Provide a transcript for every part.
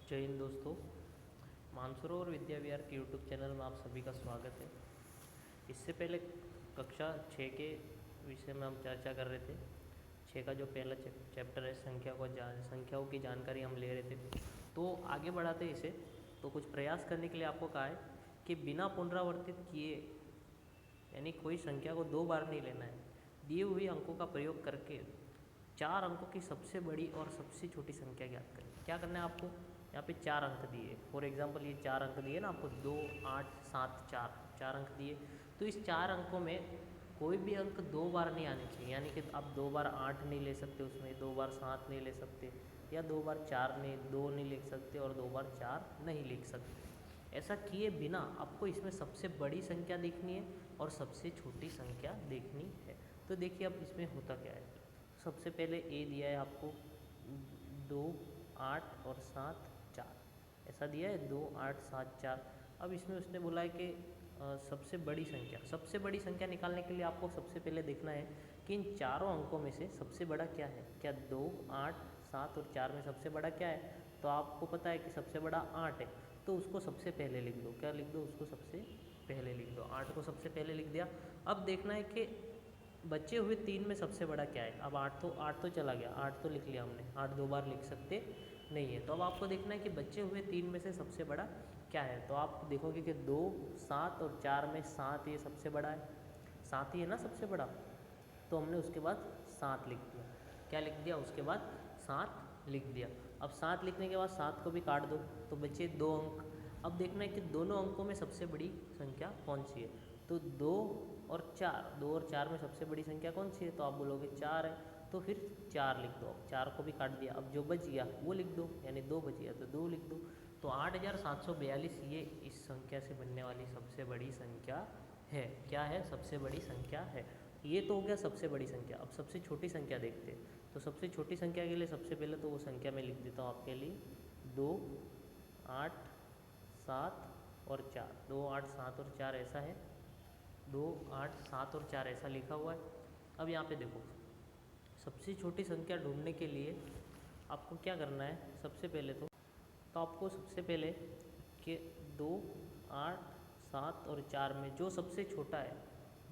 जय हिंद दोस्तों। मानसरोवर विद्या विहार के यूट्यूब चैनल में आप सभी का स्वागत है। इससे पहले कक्षा 6 के विषय में हम चर्चा कर रहे थे। 6 का जो पहला चैप्टर है संख्याओं की जानकारी हम ले रहे थे। तो आगे बढ़ाते इसे, तो कुछ प्रयास करने के लिए आपको कहा है कि बिना पुनरावर्तित किए, यानी कोई संख्या को 2 बार नहीं लेना है, दिए हुए अंकों का प्रयोग करके 4 अंकों की सबसे बड़ी और सबसे छोटी संख्या ज्ञात करें। क्या करना है आपको, यहाँ पे 4 अंक दिए, फॉर एग्जांपल ये 4 अंक दिए ना आपको, 2, 8, 7, 4 अंक दिए। तो इस 4 अंकों में कोई भी अंक 2 बार नहीं आने चाहिए, यानी कि आप 2 बार 8 नहीं ले सकते, उसमें 2 बार 7 नहीं ले सकते, या 2 बार 4 नहीं 2 नहीं लिख सकते, और 2 बार 4 नहीं लिख सकते। ऐसा किए बिना आपको इसमें सबसे बड़ी संख्या देखनी है और सबसे छोटी संख्या देखनी है। तो देखिए अब इसमें होता क्या है। सबसे पहले ए दिया है आपको 2, 8 और 7, 4, ऐसा दिया है 2, 8, 7, 4। अब इसमें उसने बोला है कि सबसे बड़ी संख्या निकालने के लिए आपको सबसे पहले देखना है कि इन चारों अंकों में से सबसे बड़ा क्या है। क्या 2, 8, 7 और 4 में सबसे बड़ा क्या है? तो आपको पता है कि सबसे बड़ा 8 है, तो उसको सबसे पहले लिख दो। क्या लिख दो? उसको सबसे पहले लिख दो। 8 को सबसे पहले लिख दिया। अब देखना है कि बचे हुए 3 में सबसे बड़ा क्या है। अब 8 तो चला गया, 8 तो लिख लिया हमने, 8 2 बार लिख सकते नहीं है। तो अब आपको देखना है कि बचे हुए 3 में से सबसे बड़ा क्या है। तो आप देखोगे कि 2, 7 और 4 में 7 ये सबसे बड़ा है, 7 ही है ना सबसे बड़ा। तो हमने उसके बाद 7 लिख दिया। क्या लिख दिया? उसके बाद 7 लिख दिया। अब 7 लिखने के बाद 7 को भी काट दो, तो बचे 2 अंक। अब देखना है कि दोनों अंकों में सबसे बड़ी संख्या कौन सी है। तो 2 और 4 में सबसे बड़ी संख्या कौन सी है? तो आप बोलोगे 4 है, तो फिर 4 लिख दो। 4 को भी काट दिया, अब जो बच गया वो लिख दो, यानी 2 बच गया तो 2 लिख दो। तो 8742 ये इस संख्या से बनने वाली सबसे बड़ी संख्या है। क्या है? सबसे बड़ी संख्या है। ये तो हो गया सबसे बड़ी संख्या। अब सबसे छोटी संख्या देखते हैं। तो सबसे छोटी संख्या के लिए सबसे पहले तो वो संख्या मैं लिख देता हूँ आपके लिए, 2, 8, 7 और 4। 2, 8, 7 और 4 ऐसा है, 2, 8, 7 और 4 ऐसा लिखा हुआ है। अब यहाँ पे देखो, सबसे छोटी संख्या ढूंढने के लिए आपको क्या करना है। सबसे पहले तो आपको सबसे पहले कि 2, 8, 7 और 4 में जो सबसे छोटा है,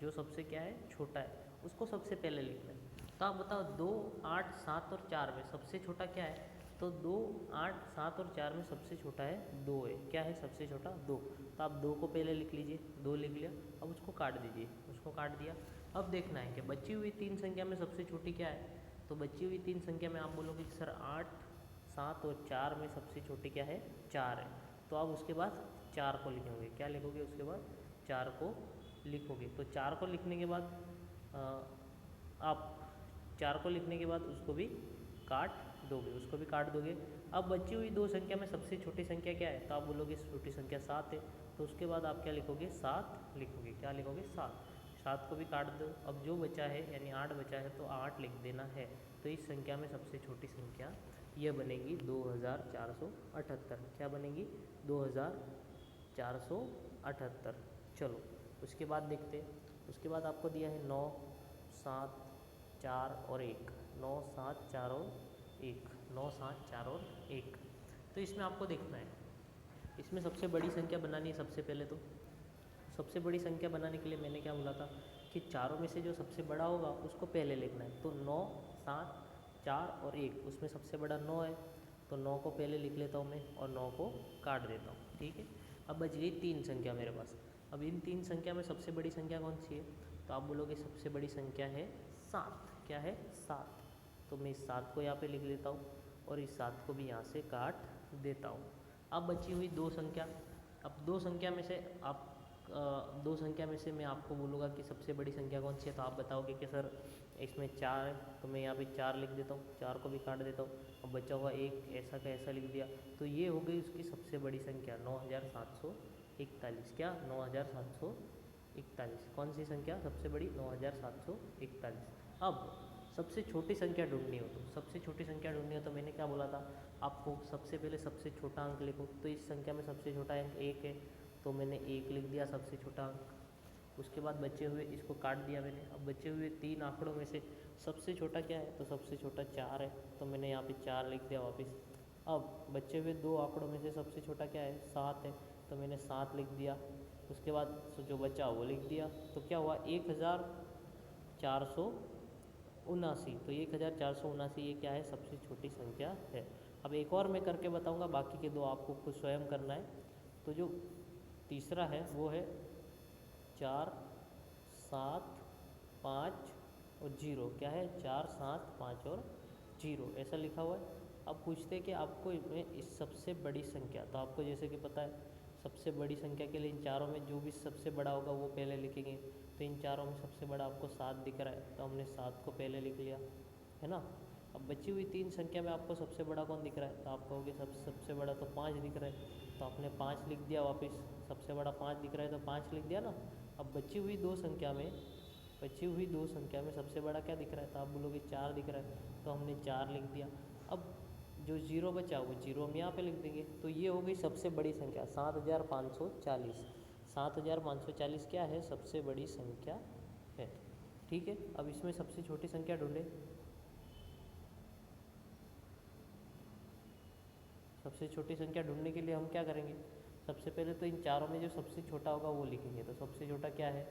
जो सबसे क्या है छोटा है, उसको सबसे पहले लिखना है। तो आप बताओ 2, 8, 7 और 4 में सबसे छोटा क्या है? तो 2, 8, 7 और 4 में सबसे छोटा है 2 है। क्या है सबसे छोटा? 2। तो आप 2 को पहले लिख लीजिए, 2 लिख लिया। अब उसको काट दीजिए, उसको काट दिया। अब देखना है कि बची हुई 3 संख्या में सबसे छोटी क्या है। तो बची हुई 3 संख्या में आप बोलोगे कि सर 8, 7 और 4 में सबसे छोटी क्या है? 4 है। तो आप उसके बाद 4 को लिखोगे। क्या लिखोगे? उसके बाद 4 को लिखोगे। तो 4 को लिखने के बाद आप 4 को लिखने के बाद उसको भी काट दोगे, उसको भी काट दोगे। अब बची हुई 2 संख्या में सबसे छोटी संख्या क्या है? तो आप बोलोगे छोटी संख्या 7 है। तो उसके बाद आप क्या लिखोगे? 7 लिखोगे। क्या लिखोगे? 7। 7 को भी काट दो। अब जो बचा है यानी 8 बचा है, तो 8 लिख देना है। तो इस संख्या में सबसे छोटी संख्या यह बनेगी 2478। क्या बनेगी? 2478। चलो उसके बाद देखते हैं। उसके बाद आपको दिया है 9, 7, 4 और 1। 9, 7, 4 और 1। 9, 7, 4 और 1। तो इसमें आपको देखना है, इसमें सबसे बड़ी संख्या बनानी है। सबसे पहले तो सबसे बड़ी संख्या बनाने के लिए मैंने क्या बोला था कि चारों में से जो सबसे बड़ा होगा उसको पहले लिखना है। तो 9, 7, 4 और 1, उसमें सबसे बड़ा 9 है, तो 9 को पहले लिख लेता हूँ मैं और 9 को काट देता हूँ। ठीक है। अब बच गई 3 संख्या मेरे पास। अब इन 3 संख्या में सबसे बड़ी संख्या कौन सी है? तो आप बोलोगे सबसे बड़ी संख्या है 7। क्या है? 7। तो मैं इस 7 को यहाँ पे लिख लेता हूँ और इस 7 को भी यहाँ से काट देता हूँ। अब बची हुई 2 संख्या। अब 2 संख्या में से आप 2 संख्या में से मैं आपको बोलूँगा कि सबसे बड़ी संख्या कौन सी है। तो आप बताओगे कि सर इसमें 4 है, तो मैं यहाँ पे 4 लिख देता हूँ, 4 को भी काट देता हूँ। अब बचा हुआ 1 ऐसा का ऐसा लिख दिया। तो ये हो गई उसकी सबसे बड़ी संख्या 9741। क्या? 9741। कौन सी संख्या सबसे बड़ी? 9741। अब सबसे छोटी संख्या ढूंढनी हो, तो सबसे छोटी संख्या ढूंढनी हो तो मैंने क्या बोला था आपको, सबसे पहले सबसे छोटा अंक लिखो। तो इस संख्या में सबसे छोटा अंक 1 है, तो मैंने 1 लिख दिया सबसे छोटा अंक। उसके बाद बचे हुए इसको काट दिया मैंने। अब बचे हुए 3 आंकड़ों में से सबसे छोटा क्या है? तो सबसे छोटा 4 है, तो मैंने यहाँ पे 4 लिख दिया वापस। अब बचे हुए दो आंकड़ों में से सबसे छोटा क्या है, 7 है, तो मैंने 7 लिख दिया। उसके बाद जो बचा वो लिख दिया, तो क्या हुआ 1479। तो 1479 ये क्या है, सबसे छोटी संख्या है। अब एक और मैं करके बताऊंगा, बाकी के दो आपको खुद स्वयं करना है। तो जो तीसरा है वो है 4 7 5 और 0, क्या है 4 7 5 और 0 ऐसा लिखा हुआ है। अब पूछते हैं कि आपको इसमें इस सबसे बड़ी संख्या, तो आपको जैसे कि पता है सबसे बड़ी संख्या के लिए इन चारों में जो भी सबसे बड़ा होगा वो पहले लिखेंगे। तो इन चारों में सबसे बड़ा आपको 7 दिख रहा है, तो हमने 7 को पहले लिख लिया, है ना। अब बची हुई 3 संख्या में आपको सबसे बड़ा कौन दिख रहा है, तो आप कहोगे सबसे बड़ा तो 5 दिख रहा है, तो आपने 5 लिख दिया वापस। सबसे बड़ा 5 दिख रहा है तो 5 लिख दिया ना। अब बची हुई दो संख्या में सबसे बड़ा क्या दिख रहा है, तो आप बोलोगे 4 दिख रहा है, तो हमने 4 लिख दिया। अब जो 0 बचा वो 0 हम यहाँ पे लिख देंगे। तो ये हो गई सबसे बड़ी संख्या 7540। 7540 क्या है, सबसे बड़ी संख्या है। ठीक है, अब इसमें सबसे छोटी संख्या ढूंढे। सबसे छोटी संख्या ढूंढने के लिए हम क्या करेंगे, सबसे पहले तो इन चारों में जो सबसे छोटा होगा वो लिखेंगे। तो सबसे छोटा क्या है,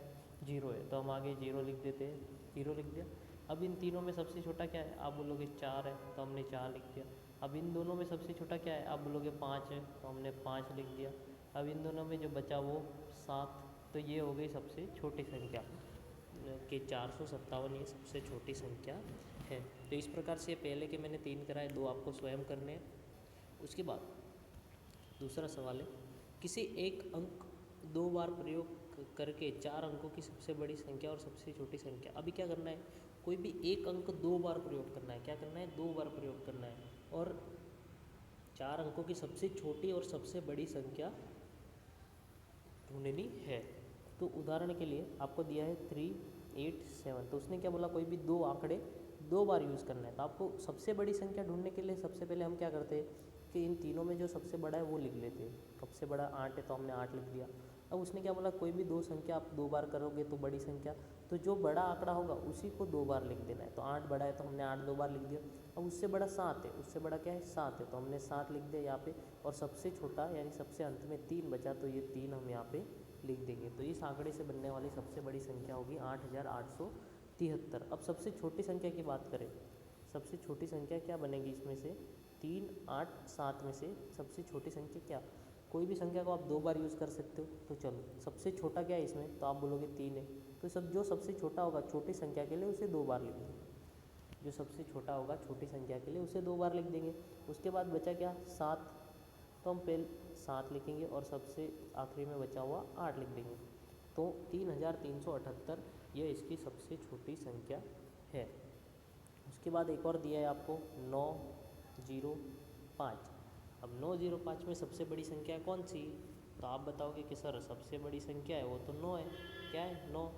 0 है, तो हम आगे 0 लिख देते हैं, 0 लिख दिया। अब इन तीनों में सबसे छोटा क्या है, आप बोलोगे 4 है, तो हमने 4 लिख दिया। अब इन दोनों में सबसे छोटा क्या है, आप बोलोगे 5 है, तो हमने 5 लिख दिया। अब इन दोनों में जो बचा वो 7, तो ये हो गई सबसे छोटी संख्या कि 457 ये सबसे छोटी संख्या है। तो इस प्रकार से पहले के मैंने 3 कराए, 2 आपको स्वयं करने हैं। उसके बाद दूसरा सवाल है, किसी एक अंक 2 बार प्रयोग करके 4 अंकों की सबसे बड़ी संख्या और सबसे छोटी संख्या। अभी क्या करना है, कोई भी एक अंक 2 बार प्रयोग करना है। क्या करना है, 2 बार प्रयोग करना है और 4 अंकों की सबसे छोटी और सबसे बड़ी संख्या ढूंढनी है। तो उदाहरण के लिए आपको दिया है 3 8 7, तो उसने क्या बोला, कोई भी दो आंकड़े 2 बार यूज़ करना है। तो आपको सबसे बड़ी संख्या ढूंढने के लिए सबसे पहले हम क्या करते हैं कि इन तीनों में जो सबसे बड़ा है वो लिख लेते हैं। सबसे बड़ा 8 है, तो हमने 8 लिख दिया। अब उसने क्या बोला, कोई भी दो संख्या आप 2 बार करोगे तो बड़ी संख्या, तो जो बड़ा आंकड़ा होगा उसी को 2 बार लिख देना है। तो 8 बड़ा है, तो हमने 8 2 बार लिख दिया। अब उससे बड़ा 7 है, उससे बड़ा क्या है 7 है, तो हमने 7 लिख दिया यहाँ पे। और सबसे छोटा यानी सबसे अंत में 3 बचा, तो ये 3 हम यहाँ पे लिख देंगे। तो इस आंकड़े से बनने वाली सबसे बड़ी संख्या होगी 8873। अब सबसे छोटी संख्या की बात करें, सबसे छोटी संख्या क्या बनेगी, इसमें से 3 8 7 में से सबसे छोटी संख्या क्या, कोई भी संख्या को आप 2 बार यूज़ कर सकते हो। तो चलो सबसे छोटा क्या है इसमें, तो आप बोलोगे 3 है, तो जो सबसे छोटा होगा छोटी संख्या के लिए उसे 2 बार लिख देंगे। जो सबसे छोटा होगा छोटी संख्या के लिए उसे 2 बार लिख देंगे। उसके बाद बचा क्या 7, तो हम पहले 7 लिखेंगे और सबसे आखिरी में बचा हुआ 8 लिख देंगे। तो 3378 यह इसकी सबसे छोटी संख्या है। उसके बाद एक और दिया है आपको 905। अब 905 में सबसे बड़ी संख्या कौन सी, तो आप बताओगे कि सर सबसे बड़ी संख्या है वो तो 9 है। क्या है 9,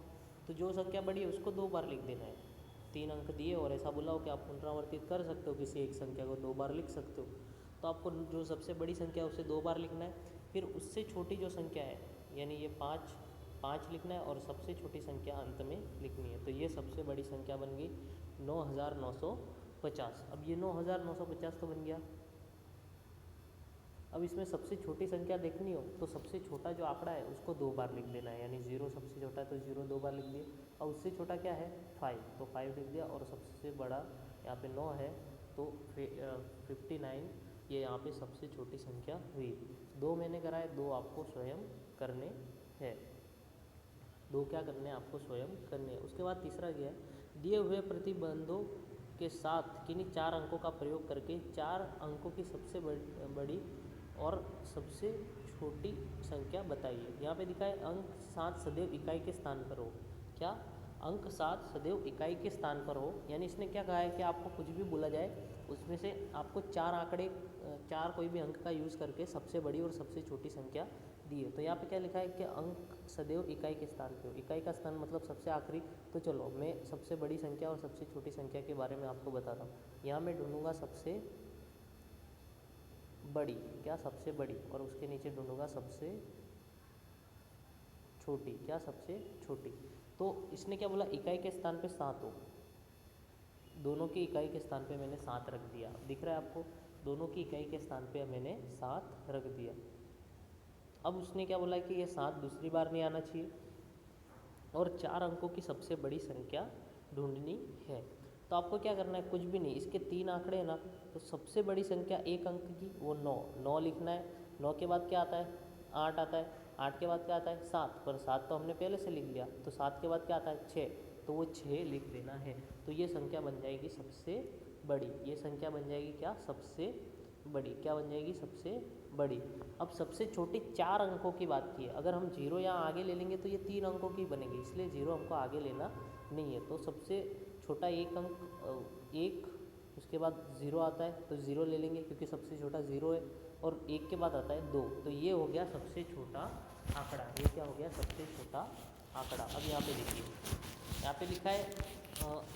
तो जो संख्या बड़ी है उसको 2 बार लिख देना है। 3 अंक दिए और ऐसा बुलाओ कि आप पुनरावर्तित कर सकते हो, किसी एक संख्या को 2 बार लिख सकते हो। तो आपको जो सबसे बड़ी संख्या है उसे 2 बार लिखना है। फिर उससे छोटी जो संख्या है यानी ये 5 लिखना है और सबसे छोटी संख्या अंत में लिखनी है। तो ये सबसे बड़ी संख्या बन गई 9950। अब ये 9950 तो बन गया। अब इसमें सबसे छोटी संख्या देखनी हो तो सबसे छोटा जो आंकड़ा है उसको 2 बार लिख देना है, यानी 0 सबसे छोटा है तो 0 2 बार लिख दिए। और उससे छोटा क्या है 5, तो 5 लिख दिया। और सबसे बड़ा यहाँ पे 9 है, तो 59 ये यहाँ पे सबसे छोटी संख्या हुई। 2 मैंने कराए, 2 आपको स्वयं करने हैं। 2 क्या करने हैं आपको स्वयं करने हैं। उसके बाद तीसरा क्या है, दिए हुए प्रतिबंधों के साथ किन्हीं 4 अंकों का प्रयोग करके 4 अंकों की सबसे बड़ी और सबसे छोटी संख्या बताइए। यहाँ पे दिखा है अंक 7 सदैव इकाई के स्थान पर हो। क्या, अंक 7 सदैव इकाई के स्थान पर हो, यानी इसने क्या कहा है कि आपको कुछ भी बोला जाए उसमें से आपको 4 आंकड़े 4 कोई भी अंक का यूज़ करके सबसे बड़ी और सबसे छोटी संख्या दी है। तो यहाँ पे क्या लिखा है कि अंक सदैव इकाई के स्थान पे हो। इकाई का स्थान मतलब सबसे आखिरी। तो चलो मैं सबसे बड़ी संख्या और सबसे छोटी संख्या के बारे में आपको बताता हूँ। यहाँ मैं ढूंढूंगा सबसे बड़ी, क्या सबसे बड़ी, और उसके नीचे ढूंढूंगा सबसे छोटी, क्या सबसे छोटी। तो इसने क्या बोला, इकाई के स्थान पे 7 हो, दोनों की इकाई के स्थान पे मैंने 7 रख दिया, दिख रहा है आपको। दोनों की इकाई के स्थान पे मैंने 7 रख दिया। अब उसने क्या बोला कि ये 7 दूसरी बार नहीं आना चाहिए और 4 अंकों की सबसे बड़ी संख्या ढूंढनी है। तो आपको क्या करना है, कुछ भी नहीं, इसके 3 आंकड़े हैं ना, तो सबसे बड़ी संख्या 1 अंक की वो 9 लिखना है। 9 के बाद क्या आता है, 8 आता है। 8 के बाद क्या आता है, 7, पर 7 तो हमने पहले से लिख लिया। तो 7 के बाद क्या आता है, 6, तो वो 6 लिख देना है। तो ये संख्या बन जाएगी सबसे बड़ी। ये संख्या बन जाएगी क्या, सबसे बड़ी। क्या बन जाएगी, सबसे बड़ी। अब सबसे छोटी 4 अंकों की बात की है, अगर हम 0 यहाँ आगे ले लेंगे तो ये 3 अंकों की बनेगी, इसलिए 0 हमको आगे लेना नहीं है। तो सबसे छोटा 1 अंक 1, उसके बाद 0 आता है तो 0 ले लेंगे क्योंकि सबसे छोटा 0 है, और 1 के बाद आता है 2, तो ये हो गया सबसे छोटा आंकड़ा। ये क्या हो गया, सबसे छोटा आंकड़ा। अब यहाँ पे देखिए, यहाँ पे लिखा है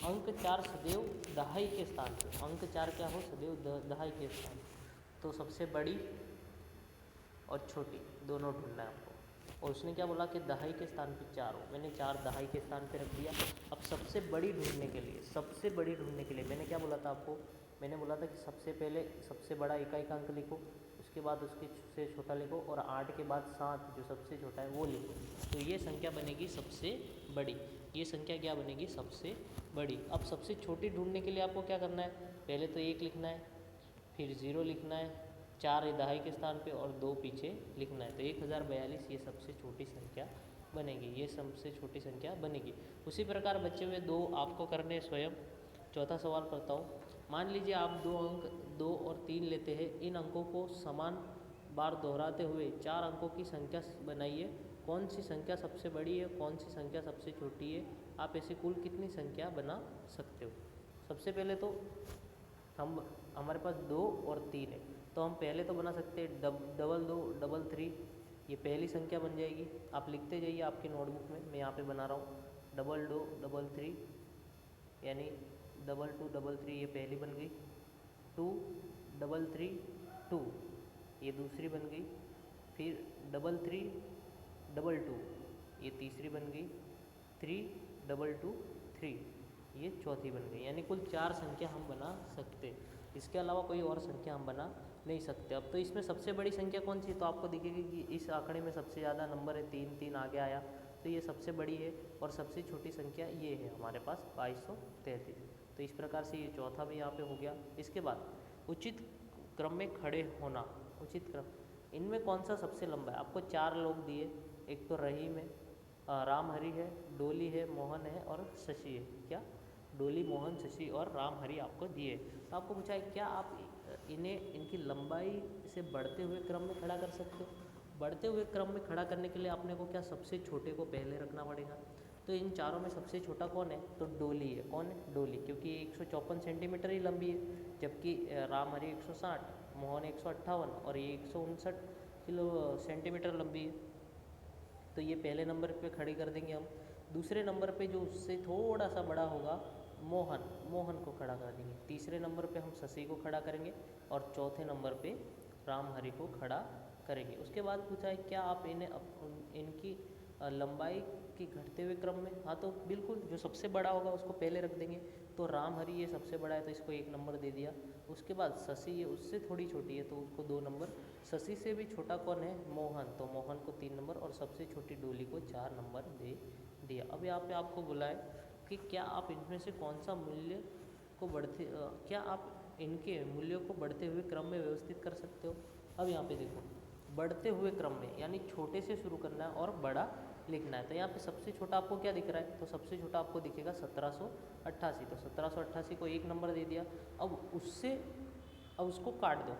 अंक 4 सदैव दहाई के स्थान पे। अंक 4 क्या हो, सदैव दहाई के स्थान। तो सबसे बड़ी और छोटी दोनों ढूंढना है आपको। और उसने क्या बोला कि दहाई के स्थान पे 4 हो, मैंने 4 दहाई के स्थान पे रख दिया। अब सबसे बड़ी ढूंढने के लिए, सबसे बड़ी ढूंढने के लिए मैंने क्या बोला था आपको, मैंने बोला था कि सबसे पहले सबसे बड़ा इकाई का अंक लिखो, उसके बाद उसके से छोटा लिखो, और 8 के बाद 7 जो सबसे छोटा है वो लिखो। तो ये संख्या बनेगी सबसे बड़ी। ये संख्या क्या बनेगी, सबसे बड़ी। अब सबसे छोटी ढूंढने के लिए आपको क्या करना है, पहले तो 1 लिखना है, फिर 0 लिखना है, 4 दहाई के स्थान पे और 2 पीछे लिखना है। तो 1042 ये सबसे छोटी संख्या बनेगी। ये सबसे छोटी संख्या बनेगी। उसी प्रकार बचे हुए 2 आपको करने स्वयं। चौथा सवाल करता हूँ। मान लीजिए आप 2 अंक 2 और 3 लेते हैं, इन अंकों को समान बार दोहराते हुए 4 अंकों की संख्या बनाइए। कौन सी संख्या सबसे बड़ी है, कौन सी संख्या सबसे छोटी है, आप ऐसे कुल कितनी संख्या बना सकते हो। सबसे पहले तो हमारे पास 2 और 3 है, तो हम पहले तो बना सकते हैं डबल 2 डबल 3, ये पहली संख्या बन जाएगी। आप लिखते जाइए आपके नोटबुक में, मैं यहाँ पे बना रहा हूँ। डबल 2 डबल 3 यानी डबल 2 डबल 3, ये पहली बन गई। 2 डबल 3 2, ये दूसरी बन गई। फिर डबल 3 डबल 2, ये तीसरी बन गई। 3 डबल 2 3, ये चौथी बन गई। यानी कुल 4 संख्या हम बना सकते हैं। इसके अलावा कोई और संख्या हम बना नहीं सकते। अब तो इसमें सबसे बड़ी संख्या कौन सी है, तो आपको दिखेगी कि इस आंकड़े में सबसे ज़्यादा नंबर है, 3 3 आगे आया, तो ये सबसे बड़ी है। और सबसे छोटी संख्या ये है हमारे पास 2233। तो इस प्रकार से ये चौथा भी यहाँ पे हो गया। इसके बाद उचित क्रम में खड़े होना। उचित क्रम, इनमें कौन सा सबसे लंबा है। आपको 4 लोग दिए, एक तो रहीम है, राम हरि है, डोली है, मोहन है और शशि है। क्या, डोली, मोहन, शशि और राम हरि आपको दिए। तो आपको पूछा है क्या आप इन्हें इनकी लंबाई से बढ़ते हुए क्रम में खड़ा कर सकते हो। बढ़ते हुए क्रम में खड़ा करने के लिए आपने को क्या, सबसे छोटे को पहले रखना पड़ेगा। तो इन चारों में सबसे छोटा कौन है, तो डोली है। कौन है, डोली, क्योंकि 154 सेंटीमीटर ही लंबी है, जबकि राम हरि 160, मोहन 158 और ये 159 किलो सेंटीमीटर लंबी है। तो ये पहले नंबर पे खड़ी कर देंगे हम। दूसरे नंबर पे जो उससे थोड़ा सा बड़ा होगा, मोहन को खड़ा कर देंगे। तीसरे नंबर पे हम शशि को खड़ा करेंगे और चौथे नंबर पे राम हरि को खड़ा करेंगे। उसके बाद पूछा है क्या आप इन्हें इनकी लंबाई की घटते हुए क्रम में। हाँ, तो बिल्कुल, जो सबसे बड़ा होगा उसको पहले रख देंगे। तो राम हरि ये सबसे बड़ा है तो इसको 1 नंबर दे दिया। उसके बाद शशि ये उससे थोड़ी छोटी है तो उसको 2 नंबर। शशि से भी छोटा कौन है, मोहन, तो मोहन को 3 नंबर और सबसे छोटी डोली को 4 नंबर दे दिया। अब यहाँ पे आपको बोला है कि क्या आप इनमें से कौन सा मूल्य को क्या आप इनके मूल्यों को बढ़ते हुए क्रम में व्यवस्थित कर सकते हो। अब यहाँ पे देखो, बढ़ते हुए क्रम में यानी छोटे से शुरू करना है और बड़ा लिखना है। तो यहाँ पे सबसे छोटा आपको क्या दिख रहा है, तो सबसे छोटा आपको दिखेगा 1788। तो 1788 को 1 नंबर दे दिया। अब उसको काट दो,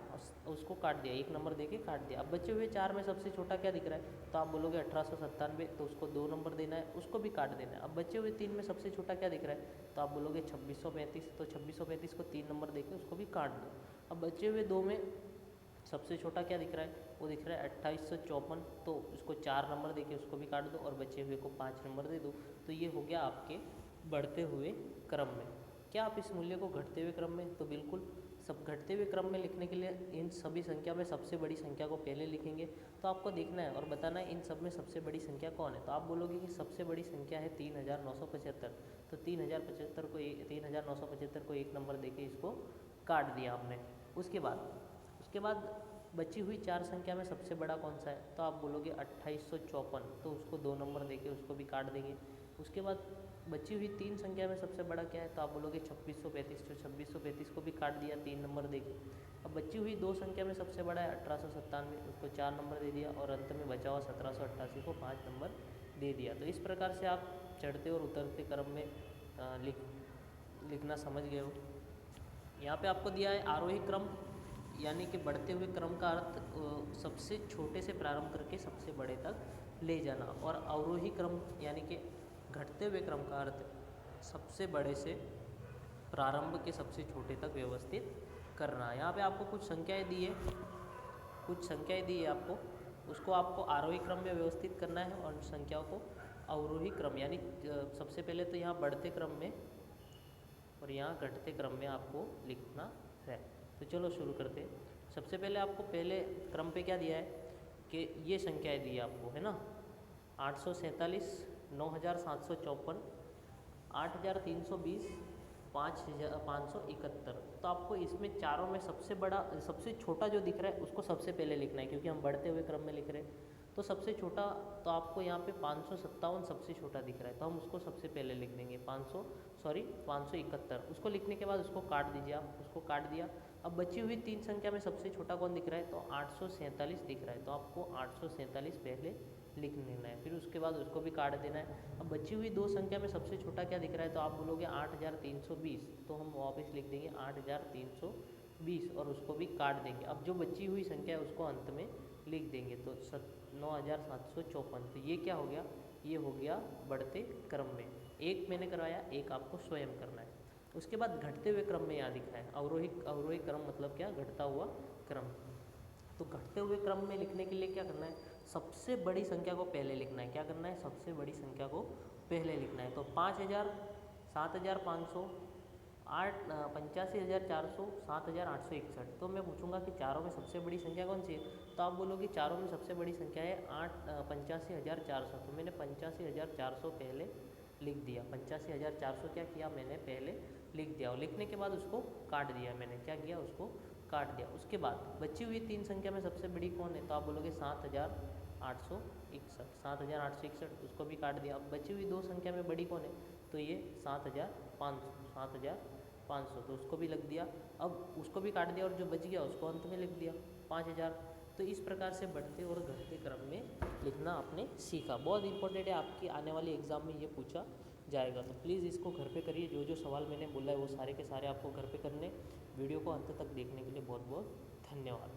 उसको काट दिया, 1 नंबर देके काट दिया। अब बचे हुए 4 में सबसे छोटा क्या दिख रहा है, तो आप बोलोगे 1897, तो उसको 2 नंबर देना है, उसको भी काट देना है। अब बचे हुए 3 में सबसे छोटा क्या दिख रहा है, तो आप बोलोगे 2635, तो 2635 को 3 नंबर देके उसको भी काट दो। अब बचे हुए 2 में सबसे छोटा क्या दिख रहा है, वो दिख रहा है 2854, तो उसको 4 नंबर देके उसको भी काट दो और बचे हुए को 5 नंबर दे दो। तो ये हो गया आपके बढ़ते हुए क्रम में। क्या आप इस मूल्य को घटते हुए क्रम में, तो बिल्कुल सब घटते हुए क्रम में लिखने के लिए इन सभी संख्या में सबसे बड़ी संख्या को पहले लिखेंगे। तो आपको देखना है और बताना है इन सब में सबसे बड़ी संख्या कौन है। तो आप बोलोगे कि सबसे बड़ी संख्या है 3975, तो 3975 को 1 नंबर देके इसको काट दिया हमने। उसके बाद बची हुई 4 संख्या में सबसे बड़ा कौन सा है, तो आप बोलोगे 2854, तो उसको 2 नंबर देके उसको भी काट देंगे। उसके बाद बची हुई 3 संख्या में सबसे बड़ा क्या है, तो आप बोलोगे 2635, तो 2635 को भी काट दिया 3 नंबर देके। अब बची हुई 2 संख्या में सबसे बड़ा है 1897, उसको 4 नंबर दे दिया, और अंत में बचा हुआ 1788 को 5 नंबर दे दिया। तो इस प्रकार से आप चढ़ते और उतरते क्रम में लिखना समझ गए हो। यहाँ पे आपको दिया है आरोही क्रम, यानी कि बढ़ते हुए क्रम का अर्थ सबसे छोटे से प्रारंभ करके सबसे बड़े तक ले जाना, और अवरोही क्रम यानी कि घटते हुए क्रम का अर्थ सबसे बड़े से प्रारंभ के सबसे छोटे तक व्यवस्थित करना। यहाँ पे आपको कुछ संख्याएं दी है, आपको उसको आपको आरोही क्रम में व्यवस्थित करना है, और संख्याओं को अवरोही क्रम यानी सबसे पहले तो यहाँ बढ़ते क्रम में और यहाँ घटते क्रम में आपको लिखना है। तो चलो शुरू करते हैं। सबसे पहले आपको पहले क्रम पे क्या दिया है कि ये संख्याएं दी है आपको, है ना, 847, 9754, 8320, 5571। तो आपको इसमें चारों में सबसे बड़ा सबसे छोटा जो दिख रहा है उसको सबसे पहले लिखना है, क्योंकि हम बढ़ते हुए क्रम में लिख रहे हैं। तो सबसे छोटा, तो आपको यहाँ पे 557 सबसे छोटा दिख रहा है, तो हम उसको सबसे पहले लिख देंगे 571। उसको लिखने के बाद उसको काट दीजिए आप, उसको काट दिया। अब बची हुई 3 संख्या में सबसे छोटा कौन दिख रहा है, तो 847 दिख रहा है, तो आपको 847 पहले लिख लेना है, फिर उसके बाद उसको भी काट देना है। अब बची हुई 2 संख्या में सबसे छोटा क्या दिख रहा है, तो आप बोलोगे 8320, तो हम वापस लिख देंगे 8320 और उसको भी काट देंगे। अब जो बची हुई संख्या है उसको अंत में लिख देंगे, तो 9754। तो ये क्या हो गया, ये हो गया बढ़ते क्रम में। एक मैंने करवाया, एक आपको स्वयं करना है। उसके बाद घटते हुए क्रम में यहाँ दिखा है, अवरोही क्रम मतलब क्या, घटता हुआ क्रम। तो घटते हुए क्रम में लिखने के लिए क्या करना है, सबसे बड़ी संख्या को पहले लिखना है। क्या करना है, सबसे बड़ी संख्या को पहले लिखना है। तो 5000, 7500, 85,400, 7,861। तो मैं पूछूंगा कि चारों में सबसे बड़ी संख्या कौन सी है, तो आप बोलोगे चारों में सबसे बड़ी संख्या है 85,400। तो मैंने 85,400 पहले लिख दिया। 85,400 क्या किया, मैंने पहले लिख दिया, और लिखने के बाद उसको काट दिया। मैंने क्या किया, उसको काट दिया। उसके बाद बची हुई 3 संख्या में सबसे बड़ी कौन है, तो आप बोलोगे 7,861। 7,861 उसको भी काट दिया। अब बची हुई 2 संख्या में बड़ी कौन है, तो ये 7,500। 7,500 तो उसको भी लग दिया। अब उसको भी काट दिया, और जो बच गया उसको अंत में लिख दिया 5,000। तो इस प्रकार से बढ़ते और घटते क्रम में लिखना आपने सीखा। बहुत इंपॉर्टेंट है, आपकी आने वाली एग्ज़ाम में ये पूछा जाएगा। तो प्लीज़ इसको घर पे करिए, जो जो सवाल मैंने बोला है वो सारे के सारे आपको घर पे करने। वीडियो को अंत तक देखने के लिए बहुत बहुत धन्यवाद।